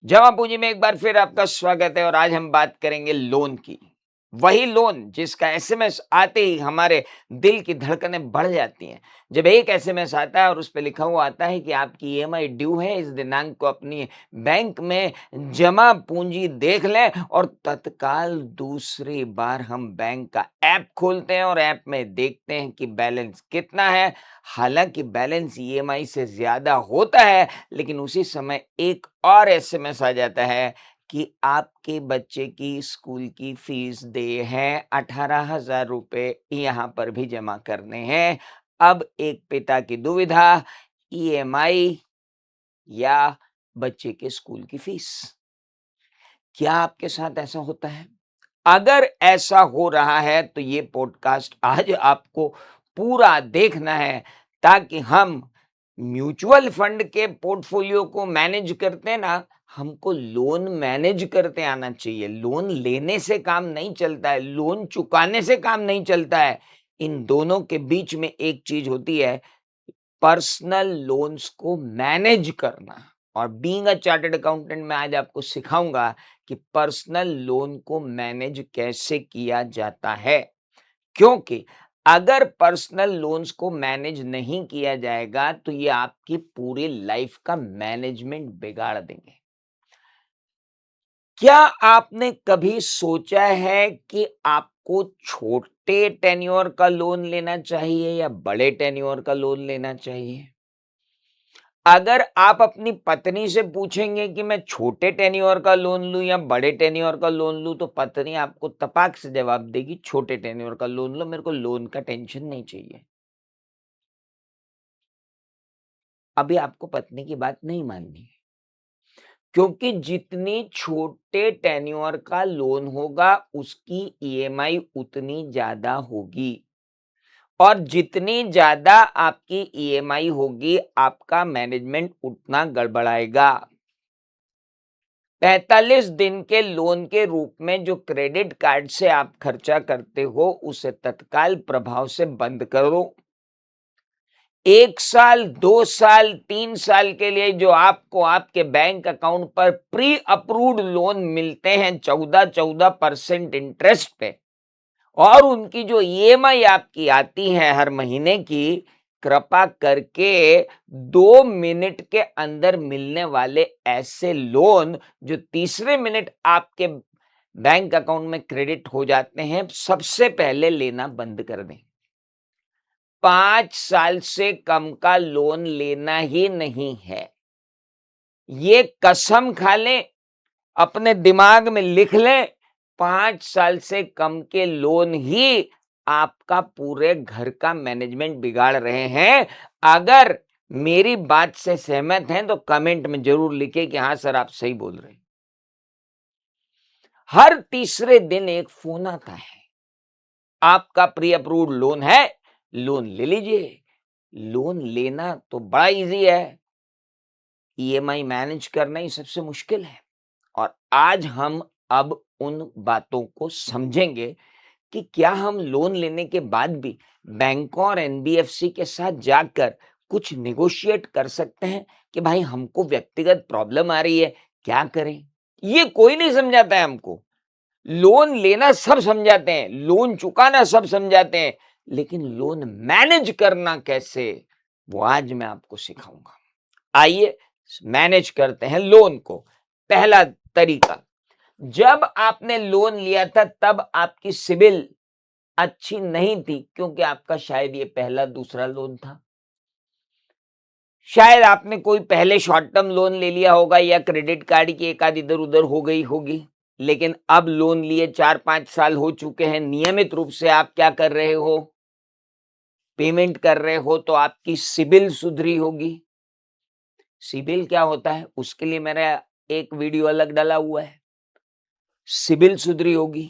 जमा पूंजी में एक बार फिर आपका स्वागत है और आज हम बात करेंगे लोन की। वही लोन जिसका एसएमएस आते ही हमारे दिल की धड़कनें बढ़ जाती हैं। जब एक एसएमएस आता है और उस पे लिखा हुआ आता है कि आपकी ईएमआई ड्यू है, इस दिनांक को अपनी बैंक में जमा पूंजी देख लें और तत्काल दूसरी बार हम बैंक का ऐप खोलते हैं और ऐप में देखते हैं कि बैलेंस कितना है। हालांकि बैलेंस ईएमआई से ज्यादा होता है, लेकिन उसी समय एक और एसएमएस आ जाता है कि आपके बच्चे की स्कूल की फीस दे है 18,000 रुपए यहाँ पर भी जमा करने हैं। अब एक पिता की दुविधा, ईएमआई या बच्चे के स्कूल की फीस। क्या आपके साथ ऐसा होता है? अगर ऐसा हो रहा है तो ये पॉडकास्ट आज आपको पूरा देखना है, ताकि हम म्यूचुअल फंड के पोर्टफोलियो को मैनेज करते हैं ना, हमको लोन मैनेज करते आना चाहिए। लोन लेने से काम नहीं चलता है, लोन चुकाने से काम नहीं चलता है। इन दोनों के बीच में एक चीज होती है, पर्सनल लोन्स को मैनेज करना। और बीइंग अ चार्टर्ड अकाउंटेंट मैं आज आपको सिखाऊंगा कि पर्सनल लोन को मैनेज कैसे किया जाता है। क्योंकि अगर पर्सनल लोन्स को मैनेज नहीं किया जाएगा तो ये आपकी पूरी लाइफ का मैनेजमेंट बिगाड़ देंगे। क्या आपने कभी सोचा है कि आपको छोटे टेन्योर का लोन लेना चाहिए या बड़े टेन्योर का लोन लेना चाहिए? अगर आप अपनी पत्नी से पूछेंगे कि मैं छोटे टेन्योर का लोन लूं या बड़े टेन्योर का लोन लूं, तो पत्नी आपको तपाक से जवाब देगी, छोटे टेन्योर का लोन लो, मेरे को लोन का टेंशन नहीं चाहिए। अभी आपको पत्नी की बात नहीं माननी है, क्योंकि जितनी छोटे टेन्योर का लोन होगा उसकी ईएमआई उतनी ज्यादा होगी, और जितनी ज्यादा आपकी ईएमआई होगी आपका मैनेजमेंट उतना गड़बड़ाएगा। 45 दिन के लोन के रूप में जो क्रेडिट कार्ड से आप खर्चा करते हो उसे तत्काल प्रभाव से बंद करो। 1 साल, 2 साल, 3 साल के लिए जो आपको आपके बैंक अकाउंट पर प्री अप्रूव्ड लोन मिलते हैं 14% इंटरेस्ट पे, और उनकी जो ईएमआई आपकी आती है हर महीने की, कृपा करके 2 मिनट के अंदर मिलने वाले ऐसे लोन जो तीसरे मिनट आपके बैंक अकाउंट में क्रेडिट हो जाते हैं, सबसे पहले लेना बंद कर दें। 5 साल से कम का लोन लेना ही नहीं है। ये कसम खा लें, अपने दिमाग में लिख लें, 5 साल से कम के लोन ही आपका पूरे घर का मैनेजमेंट बिगाड़ रहे हैं। अगर मेरी बात से सहमत हैं तो कमेंट में जरूर लिखें कि हाँ सर, आप सही बोल रहे हैं। हर तीसरे दिन एक फोन आता है, आपका प्री अप्रूव्ड लोन है, लोन ले लीजिए। लोन लेना तो बड़ा इजी है, ईएमआई मैनेज करना ही सबसे मुश्किल है। और आज हम अब उन बातों को समझेंगे कि क्या हम लोन लेने के बाद भी बैंकों और एनबीएफसी के साथ जाकर कुछ निगोशिएट कर सकते हैं कि भाई हमको व्यक्तिगत प्रॉब्लम आ रही है, क्या करें। ये कोई नहीं समझाता है हमको। लोन लेना सब समझाते हैं, लोन चुकाना सब समझाते हैं, लेकिन लोन मैनेज करना कैसे, वो आज मैं आपको सिखाऊंगा। आइए मैनेज करते हैं लोन को। पहला तरीका, जब आपने लोन लिया था तब आपकी सिबिल अच्छी नहीं थी, क्योंकि आपका शायद ये पहला दूसरा लोन था। शायद आपने कोई पहले शॉर्ट टर्म लोन ले लिया होगा या क्रेडिट कार्ड की एक आध इधर उधर हो गई होगी। लेकिन अब लोन लिए 4-5 साल हो चुके हैं, नियमित रूप से आप क्या कर रहे हो, पेमेंट कर रहे हो, तो आपकी सिबिल सुधरी होगी। सिबिल क्या होता है उसके लिए मेरा एक वीडियो अलग डाला हुआ है। सिबिल सुधरी होगी,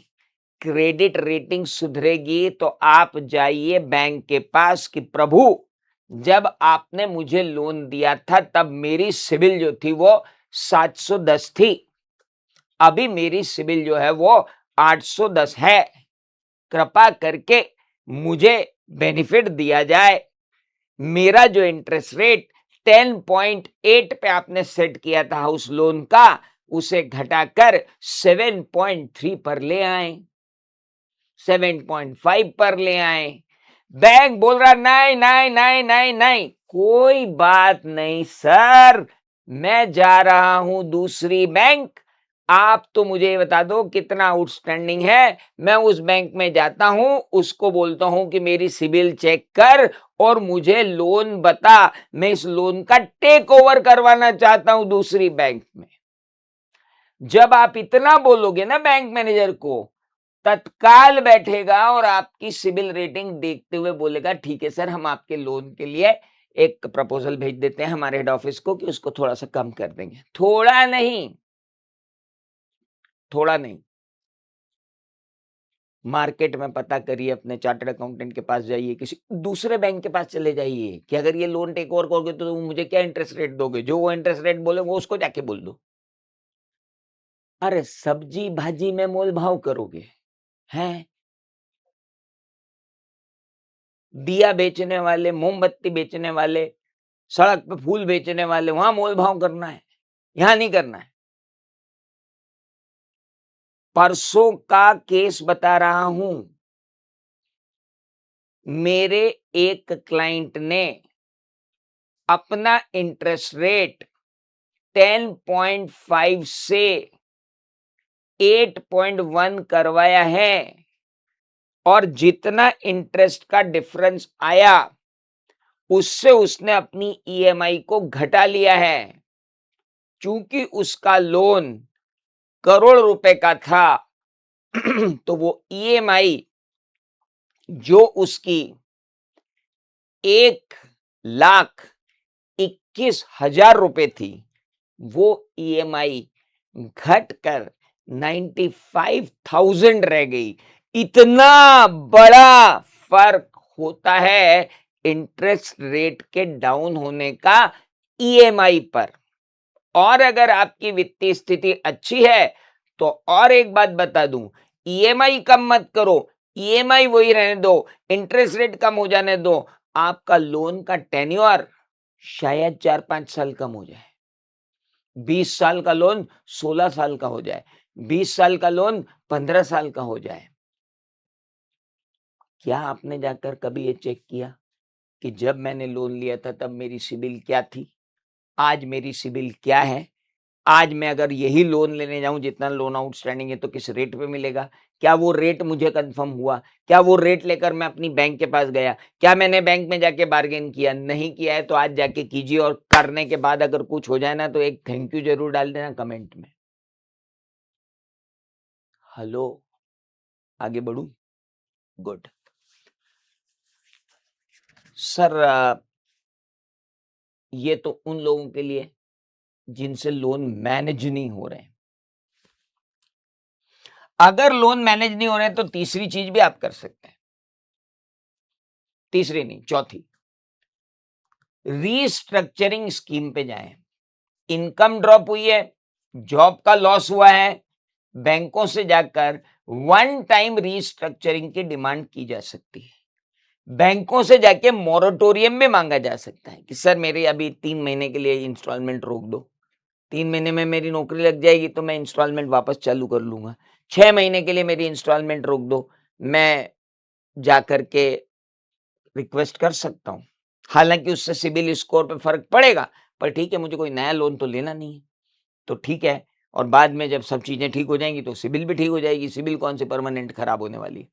क्रेडिट रेटिंग सुधरेगी, तो आप जाइए बैंक के पास कि प्रभु, जब आपने मुझे लोन दिया था तब मेरी सिबिल जो थी वो 710 थी, अभी मेरी सिबिल जो है वो 810 है। कृपा करके मुझे बेनिफिट दिया जाए। मेरा जो इंटरेस्ट रेट 10.8 पे आपने सेट किया था हाउस लोन का, उसे घटाकर 7.3 पर ले आए, 7.5 पर ले आए। बैंक बोल रहा नहीं नहीं नहीं नहीं नहीं, कोई बात नहीं सर, मैं जा रहा हूं दूसरी बैंक, आप तो मुझे बता दो कितना आउटस्टैंडिंग है, मैं उस बैंक में जाता हूं, उसको बोलता हूं कि मेरी सिबिल चेक कर और मुझे लोन बता, मैं इस लोन का टेक ओवर करवाना चाहता हूं दूसरी बैंक में। जब आप इतना बोलोगे ना बैंक मैनेजर को, तत्काल बैठेगा और आपकी सिबिल रेटिंग देखते हुए बोलेगा ठीक है सर, हम आपके लोन के लिए एक प्रपोजल भेज देते हैं हमारे हेड ऑफिस को कि उसको थोड़ा सा कम कर देंगे। थोड़ा नहीं, थोड़ा नहीं, मार्केट में पता करिए, अपने चार्टर्ड अकाउंटेंट के पास जाइए, किसी दूसरे बैंक के पास चले जाइए कि अगर ये लोन टेक ओवर करोगे तो मुझे क्या इंटरेस्ट रेट दोगे, जो वो इंटरेस्ट रेट बोले वो उसको जाके बोल दो। अरे सब्जी भाजी में मोल भाव करोगे हैं? दिया बेचने वाले, मोमबत्ती बेचने वाले, सड़क पे फूल बेचने वाले, वहां मोल भाव करना है, यहां नहीं करना है। परसों का केस बता रहा हूं, मेरे एक क्लाइंट ने अपना इंटरेस्ट रेट 10.5 से 8.1 करवाया है और जितना इंटरेस्ट का डिफरेंस आया उससे उसने अपनी ईएमआई को घटा लिया है। चूंकि उसका लोन करोड़ रुपए का था तो वो ईएमआई जो उसकी 1,21,000 रुपए थी, वो ईएमआई घटकर 95,000 रह गई। इतना बड़ा फर्क होता है इंटरेस्ट रेट के डाउन होने का ईएमआई पर। और अगर आपकी वित्तीय स्थिति अच्छी है तो और एक बात बता दूं, ईएमआई कम मत करो, ईएमआई वही रहने दो, इंटरेस्ट रेट कम हो जाने दो, आपका लोन का टेन्योर शायद 4-5 साल कम हो जाए, 20 साल का लोन 16 साल का हो जाए, 20 साल का लोन 15 साल का हो जाए। क्या आपने जाकर कभी ये चेक किया कि जब मैंने लोन लिया था तब मेरी सिबिल क्या थी, आज मेरी सिबिल क्या है? आज मैं अगर यही लोन लेने जाऊं जितना लोन आउटस्टैंडिंग है तो किस रेट पे मिलेगा? क्या वो रेट मुझे कंफर्म हुआ? क्या वो रेट लेकर मैं अपनी बैंक के पास गया? क्या मैंने बैंक में जाके बार्गेन किया? नहीं किया है तो आज जाके कीजिए, और करने के बाद अगर कुछ हो जाए ना तो एक थैंक यू जरूर डाल देना कमेंट में। हेलो, आगे बढ़ू? Good sir. ये तो उन लोगों के लिए जिनसे लोन मैनेज नहीं हो रहे हैं। अगर लोन मैनेज नहीं हो रहे हैं तो तीसरी चीज भी आप कर सकते हैं, तीसरी नहीं चौथी, रीस्ट्रक्चरिंग स्कीम पे जाएं। इनकम ड्रॉप हुई है, जॉब का लॉस हुआ है, बैंकों से जाकर वन टाइम रीस्ट्रक्चरिंग की डिमांड की जा सकती है। बैंकों से जाके मोरेटोरियम में मांगा जा सकता है कि सर मेरे अभी 3 महीने के लिए इंस्टॉलमेंट रोक दो, 3 महीने में मेरी नौकरी लग जाएगी तो मैं इंस्टॉलमेंट वापस चालू कर लूंगा, 6 महीने के लिए मेरी इंस्टॉलमेंट रोक दो, मैं जाकर के रिक्वेस्ट कर सकता हूं। हालांकि उससे सिबिल स्कोर पे फर्क पड़ेगा, पर ठीक है, मुझे कोई नया लोन तो लेना नहीं है, तो ठीक है। और बाद में जब सब चीजें ठीक हो जाएंगी तो सिबिल भी ठीक हो जाएगी, सिबिल कौन सी परमानेंट खराब होने वाली है।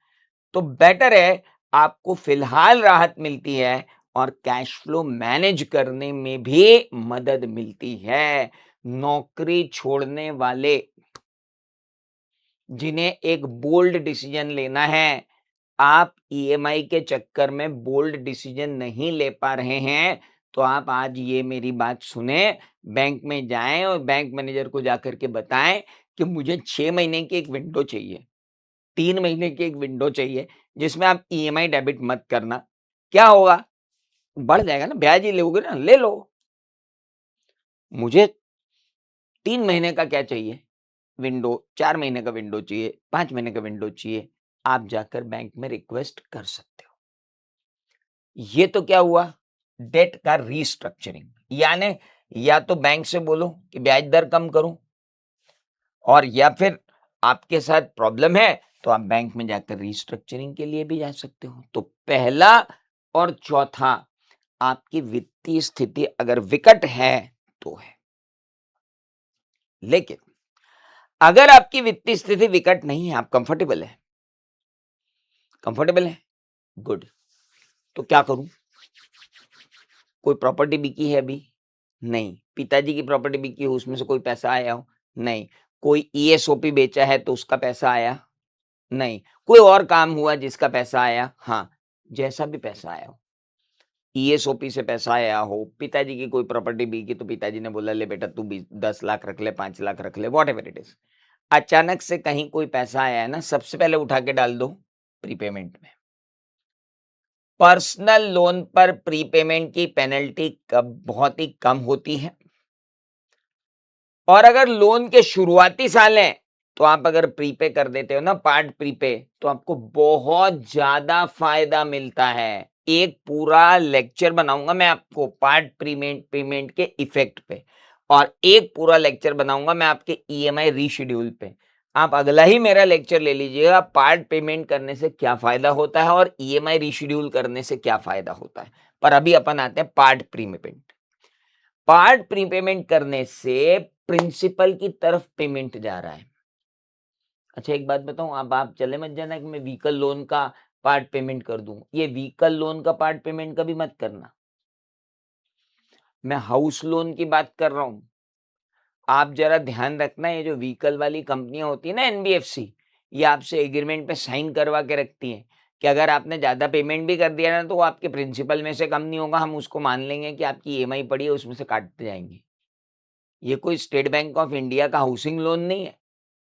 तो बेटर है, आपको फिलहाल राहत मिलती है और कैश फ्लो मैनेज करने में भी मदद मिलती है। नौकरी छोड़ने वाले जिन्हें एक बोल्ड डिसीजन लेना है, आप ईएमआई के चक्कर में बोल्ड डिसीजन नहीं ले पा रहे हैं, तो आप आज ये मेरी बात सुने, बैंक में जाएं और बैंक मैनेजर को जाकर के बताएं कि मुझे 6 महीने की एक विंडो चाहिए, 3 महीने की एक विंडो चाहिए जिसमें आप ईएमआई डेबिट मत करना। क्या होगा? बढ़ जाएगा ना, ब्याज ही लोगे ना, ले लो। मुझे 3 महीने का क्या चाहिए विंडो, 4 महीने का विंडो चाहिए, 5 महीने का विंडो चाहिए, आप जाकर बैंक में रिक्वेस्ट कर सकते हो। ये तो क्या हुआ? डेट का रीस्ट्रक्चरिंग। यानी या तो बैंक से बोलो कि ब्याज दर कम करो, और या फिर आपके साथ प्रॉब्लम है तो आप बैंक में जाकर रिस्ट्रक्चरिंग के लिए भी जा सकते हो। तो पहला और चौथा, आपकी वित्तीय स्थिति अगर विकट है तो है। लेकिन अगर आपकी वित्तीय स्थिति विकट नहीं है, आप कंफर्टेबल है, कंफर्टेबल है, गुड। तो क्या करूं? कोई प्रॉपर्टी बिकी है अभी? नहीं। पिताजी की प्रॉपर्टी बिकी हो, उसमें से कोई पैसा आया हो? नहीं। कोई ईएसओपी बेचा है तो उसका पैसा आया? नहीं। कोई और काम हुआ जिसका पैसा आया? हाँ। जैसा भी पैसा आया हो, ईएसओपी से पैसा आया हो, पिताजी की कोई प्रॉपर्टी बिकी तो पिताजी ने बोला ले बेटा तू 10 लाख रख ले, 5 लाख रख ले, वॉट एवर इट इज। अचानक से कहीं कोई पैसा आया है ना, सबसे पहले उठा के डाल दो प्रीपेमेंट में। पर्सनल लोन पर प्रीपेमेंट की पेनल्टी कब बहुत ही कम होती है, और अगर लोन के शुरुआती साल हैं तो आप अगर प्रीपे कर देते हो ना, पार्ट प्रीपे, तो आपको बहुत ज्यादा फायदा मिलता है। एक पूरा लेक्चर बनाऊंगा मैं आपको पार्ट पेमेंट पेमेंट के इफेक्ट पे, और एक पूरा लेक्चर बनाऊंगा मैं आपके ईएमआई रीशेड्यूल पे। आप अगला ही मेरा लेक्चर ले लीजिएगा, पार्ट पेमेंट करने से क्या फायदा होता है और ईएमआई रीशेड्यूल करने से क्या फायदा होता है। पर अभी अपन आते हैं पार्ट प्रीपेमेंट। पार्ट प्रीपेमेंट करने से प्रिंसिपल की तरफ पेमेंट जा रहा है। अच्छा एक बात बताऊं, अब आप चले मत जाना कि मैं व्हीकल लोन का पार्ट पेमेंट कर दूं। ये व्हीकल लोन का पार्ट पेमेंट कभी मत करना, मैं हाउस लोन की बात कर रहा हूं। आप जरा ध्यान रखना, ये जो व्हीकल वाली कंपनियां होती है ना एनबीएफसी, ये आपसे एग्रीमेंट पे साइन करवा के रखती हैं कि अगर आपने ज्यादा पेमेंट भी कर दिया ना तो वो आपके प्रिंसिपल में से कम नहीं होगा, हम उसको मान लेंगे कि आपकी ईएमआई पड़ी है उसमें से काटते जाएंगे। ये कोई स्टेट बैंक ऑफ इंडिया का हाउसिंग लोन नहीं है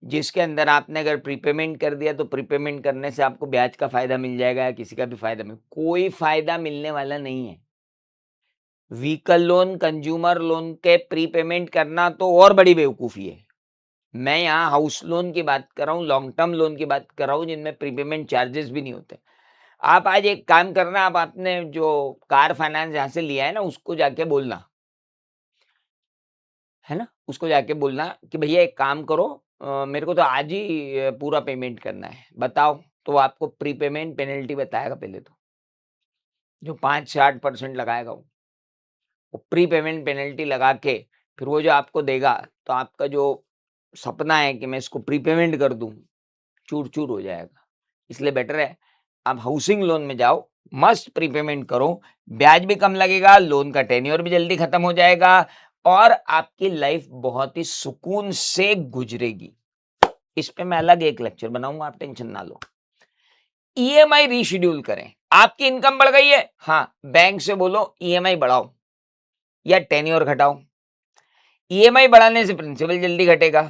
जिसके अंदर आपने अगर प्रीपेमेंट कर दिया तो प्रीपेमेंट करने से आपको ब्याज का फायदा मिल जाएगा या किसी का भी फायदा मिल, कोई फायदा मिलने वाला नहीं है। व्हीकल लोन, कंज्यूमर लोन के प्रीपेमेंट करना तो और बड़ी बेवकूफी है। मैं यहाँ हाउस लोन की बात कर रहा हूँ, लॉन्ग टर्म लोन की बात कर रहा हूँ जिनमें प्रीपेमेंट चार्जेस भी नहीं होते। आप आज एक काम करना, आप आपने जो कार फाइनेंस यहाँ से लिया है ना उसको जाके बोलना, है ना, उसको जाके बोलना कि भैया एक काम करो, मेरे को तो आज ही पूरा पेमेंट करना है, बताओ। तो वो आपको प्रीपेमेंट पेनल्टी बताएगा पहले तो, जो 5 से 8% लगाएगा वो प्री पेमेंट पेनल्टी लगा के फिर वो जो आपको देगा, तो आपका जो सपना है कि मैं इसको प्रीपेमेंट कर दूं, चूर चूर हो जाएगा। इसलिए बेटर है आप हाउसिंग लोन में जाओ, मस्त प्रीपेमेंट करो, ब्याज भी कम लगेगा, लोन का टेन्योर भी जल्दी खत्म हो जाएगा, और आपकी लाइफ बहुत ही सुकून से गुजरेगी। इस पे मैं अलग एक लेक्चर बनाऊंगा, आप टेंशन ना लो। ईएमआई रीशेड्यूल करें। आपकी इनकम बढ़ गई है, हाँ, बैंक से बोलो ईएमआई बढ़ाओ या टेन्योर घटाओ। ईएमआई बढ़ाने से प्रिंसिपल जल्दी घटेगा,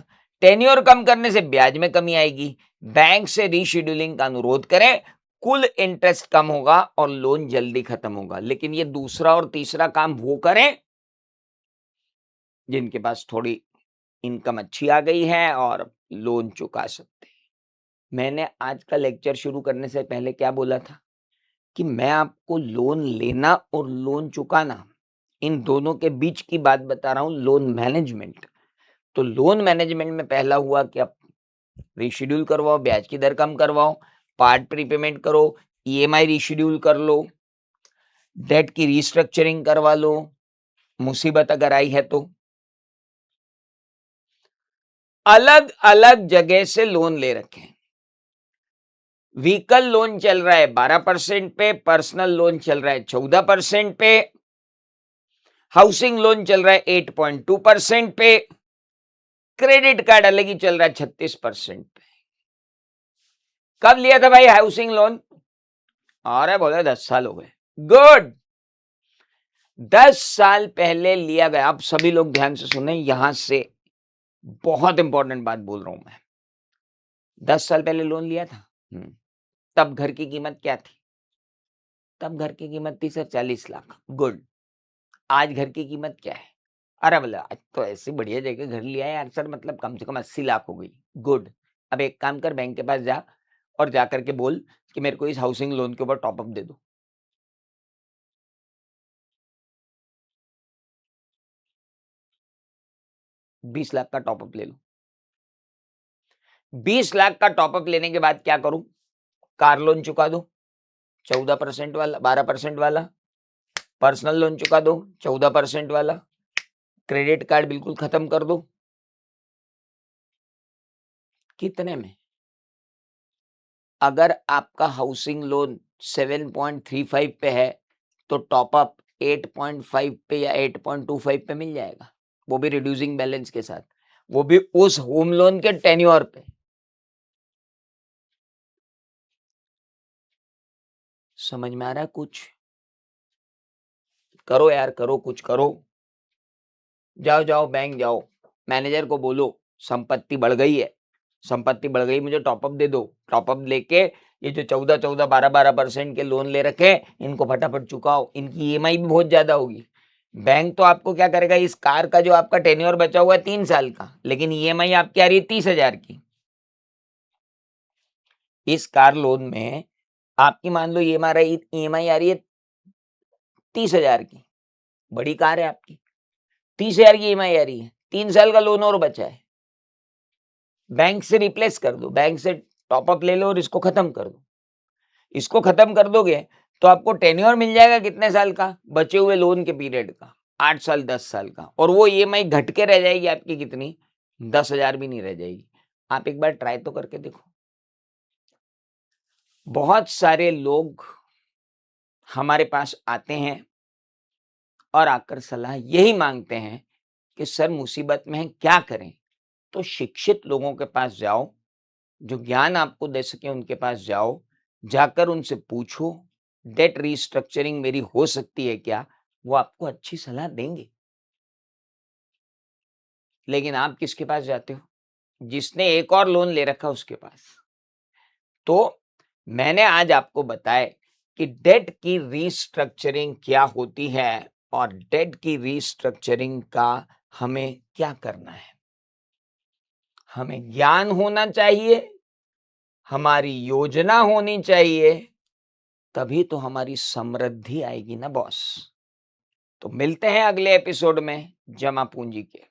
टेन्योर कम करने से ब्याज में कमी आएगी। बैंक से रीशेड्यूलिंग का अनुरोध करें, कुल इंटरेस्ट कम होगा और लोन जल्दी खत्म होगा। लेकिन ये दूसरा और तीसरा काम वो करें जिनके पास थोड़ी इनकम अच्छी आ गई है और लोन चुका सकते हैं। मैंने आज का लेक्चर शुरू करने से पहले क्या बोला था कि मैं आपको लोन लेना और लोन चुकाना, इन दोनों के बीच की बात बता रहा हूं, लोन मैनेजमेंट। तो लोन मैनेजमेंट में पहला हुआ कि आप रीशेड्यूल करवाओ, ब्याज की दर कम करवाओ, पार्ट प्रीपेमेंट करो, ईएमआई रीशेड्यूल कर लो, डेट की रीस्ट्रक्चरिंग करवा लो, मुसीबत अगर आई है तो। अलग अलग जगह से लोन ले रखे हैं। व्हीकल लोन चल रहा है 12% पे, पर्सनल लोन चल रहा है 14% पे, हाउसिंग लोन चल रहा है 8.2% पे, क्रेडिट कार्ड अलग ही चल रहा है 36% पे। कब लिया था भाई हाउसिंग लोन? अरे बोले 10 साल हो गए। गुड, 10 साल पहले लिया गया। अब सभी लोग ध्यान से सुने, यहां से बहुत इंपॉर्टेंट बात बोल रहा हूं मैं। 10 साल पहले लोन लिया था, तब घर की कीमत क्या थी? तब घर की कीमत थी सर 40 लाख। गुड। आज घर की कीमत क्या है? अरे बोले आज तो ऐसी बढ़िया जगह घर लिया है यार सर, मतलब कम से कम 80 लाख हो गई। गुड। अब एक काम कर, बैंक के पास जा और जा करके बोल कि मेरे को इस हाउसिंग लोन के ऊपर टॉपअप दे दो। 20 लाख का टॉपअप ले लो। 20 लाख का टॉपअप लेने के बाद क्या करूं? कार लोन चुका दो 14% वाला, 12% वाला, पर्सनल लोन चुका दो 14% वाला, क्रेडिट कार्ड बिल्कुल खत्म कर दो। कितने में? अगर आपका हाउसिंग लोन 7.35 पे है तो टॉपअप 8.5 पे या 8.25 पे मिल जाएगा, वो भी रिड्यूसिंग बैलेंस के साथ, वो भी उस होम लोन के टेन्योर पे। समझ में आ रहा है कुछ? करो यार, करो, कुछ करो। जाओ जाओ बैंक जाओ, मैनेजर को बोलो संपत्ति बढ़ गई है, संपत्ति बढ़ गई, मुझे टॉपअप दे दो। टॉपअप लेके ये जो 14-14, 12-12% के लोन ले रखे हैं, इनको फटाफट चुकाओ। इनकी ईएमआई भी बहुत ज्यादा होगी। बैंक तो आपको क्या करेगा, इस कार का जो आपका टेन्योर बचा हुआ है 3 साल का, लेकिन ईएमआई आपकी आ रही है 30,000 की। इस कार लोन में आपकी मान लो ईएमआई आ रही है 30,000 की, बड़ी कार है आपकी, 30,000 की ईएमआई आ रही है, 3 साल का लोन और बचा है। बैंक से रिप्लेस कर दो, बैंक से टॉपअप ले लो और इसको खत्म कर दो। इसको खत्म कर दोगे तो आपको टेन्योर मिल जाएगा कितने साल का, बचे हुए लोन के पीरियड का, 8 साल 10 साल का, और वो ईएमआई घट के रह जाएगी आपकी कितनी, 10,000 भी नहीं रह जाएगी। आप एक बार ट्राई तो करके देखो। बहुत सारे लोग हमारे पास आते हैं और आकर सलाह यही मांगते हैं कि सर मुसीबत में है, क्या करें? तो शिक्षित लोगों के पास जाओ, जो ज्ञान आपको दे सके उनके पास जाओ, जाकर उनसे पूछो डेट रीस्ट्रक्चरिंग मेरी हो सकती है क्या? वो आपको अच्छी सलाह देंगे। लेकिन आप किसके पास जाते हो? जिसने एक और लोन ले रखा उसके पास। तो मैंने आज आपको बताया कि डेट की रीस्ट्रक्चरिंग क्या होती है और डेट की रीस्ट्रक्चरिंग का हमें क्या करना है। हमें ज्ञान होना चाहिए, हमारी योजना होनी चाहिए, तभी तो हमारी समृद्धि आएगी ना बॉस। तो मिलते हैं अगले एपिसोड में जमा पूंजी के।